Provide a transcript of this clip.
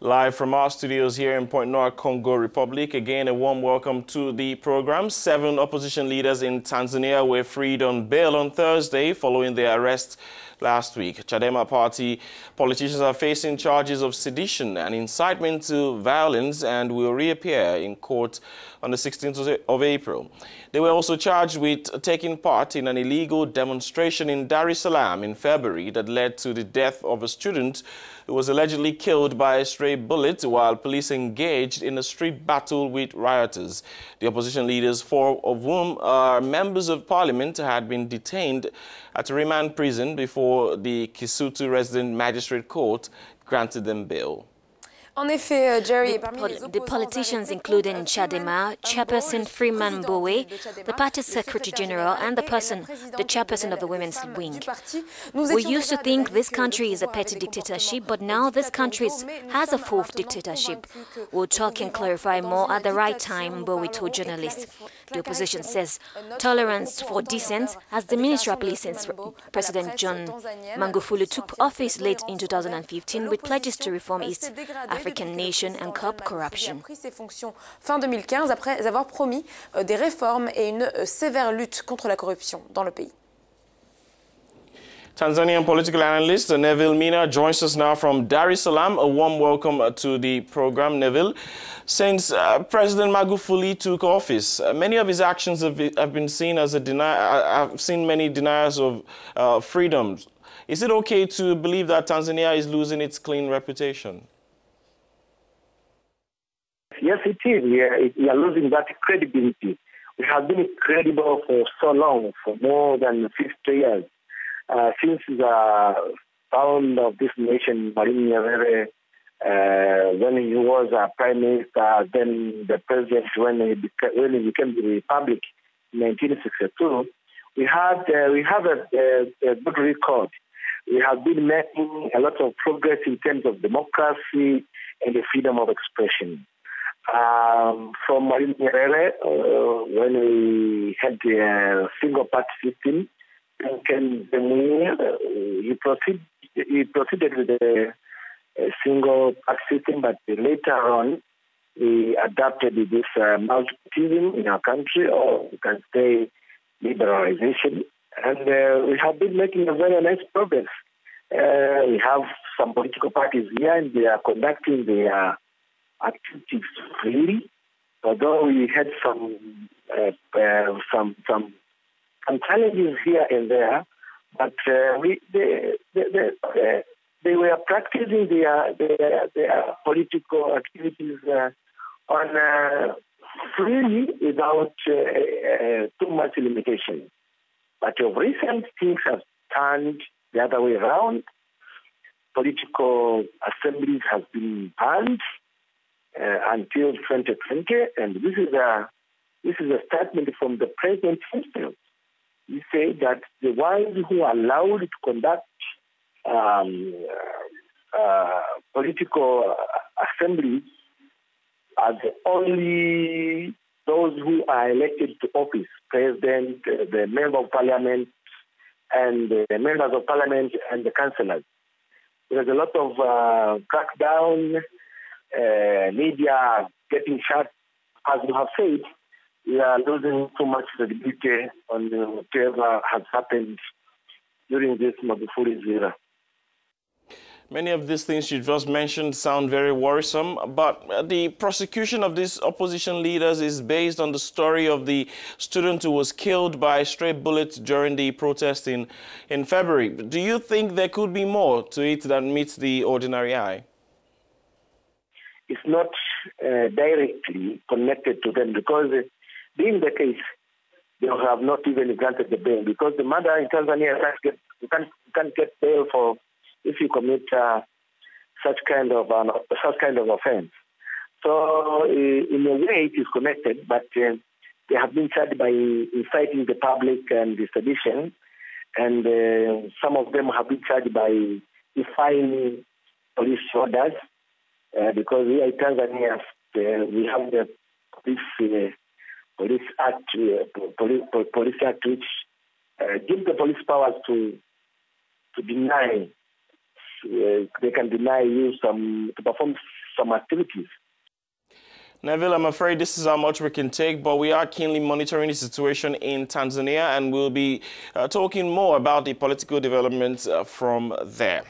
Live from our studios here in Point Noir, Congo Republic. Again, a warm welcome to the program. 7 opposition leaders in Tanzania were freed on bail on Thursday following their arrest last week. Chadema party politicians are facing charges of sedition and incitement to violence and will reappear in court on the 16th of April. They were also charged with taking part in an illegal demonstration in Salaam in February that led to the death of a student who was allegedly killed by a stray bullet while police engaged in a street battle with rioters. The opposition leaders, 4 of whom are members of parliament, had been detained at a remand prison before the Kisutu Resident Magistrate Court granted them bail. The politicians, including Chadema, Chairperson Freeman Bowe, the party's Secretary General, and the chairperson of the Women's Wing. We used to think this country is a petty dictatorship, but now this country has a 4th dictatorship. We'll talk and clarify more at the right time, Bowe told journalists. The opposition says tolerance for dissent has diminished rapidly since President John Magufuli took office late in 2015 with pledges to reform East African nation and curb corruption. Fin 2015, après avoir promis des réformes et une sévère lutte contre la corruption dans le pays. Tanzanian political analyst Neville Mina joins us now from Salaam. A warm welcome to the program, Neville. Since President Magufuli took office, many of his actions have been seen as I've seen many deniers of freedoms. Is it okay to believe that Tanzania is losing its clean reputation? Yes, it is. We are losing that credibility. We have been credible for so long, for more than 50 years. Since the found of this nation, Marine Nyerere, when he was a prime minister, then the president, when he became the republic in 1962, we have a good record. We have been making a lot of progress in terms of democracy and the freedom of expression. From Marine Nyerere, when we had the single-party system, he proceeded with a single-party system, but later on, we adapted this multilingualism in our country, or you can say liberalization, and we have been making a very nice progress. We have some political parties here, and they are conducting their activities freely, although we had some challenges here and there, but they were practicing their political activities on freely without too much limitation. But of recent, things have turned the other way around. Political assemblies have been banned until 2020, and this is a statement from the president himself. He said that the ones who are allowed to conduct political assemblies are only those who are elected to office: president, the member of parliament, and the members of parliament and the councillors. There's a lot of crackdown. Media getting shut. As you have said, we are losing too much credibility on whatever has happened during this Magufuli's era. Many of these things you just mentioned sound very worrisome, but the prosecution of these opposition leaders is based on the story of the student who was killed by a stray bullet during the protest in February. Do you think there could be more to it than meets the ordinary eye? It's not directly connected to them, because being the case, they have not even granted the bail, because the murder in Tanzania can't get bail for if you commit such kind of offense. So in a way, it is connected, but they have been charged by inciting the public and the sedition, and some of them have been charged by defying police orders. Because here in Tanzania, we have the police act, which gives the police powers to deny. They can deny you to perform some activities. Neville, I'm afraid this is how much we can take, but we are keenly monitoring the situation in Tanzania, and we'll be talking more about the political developments from there.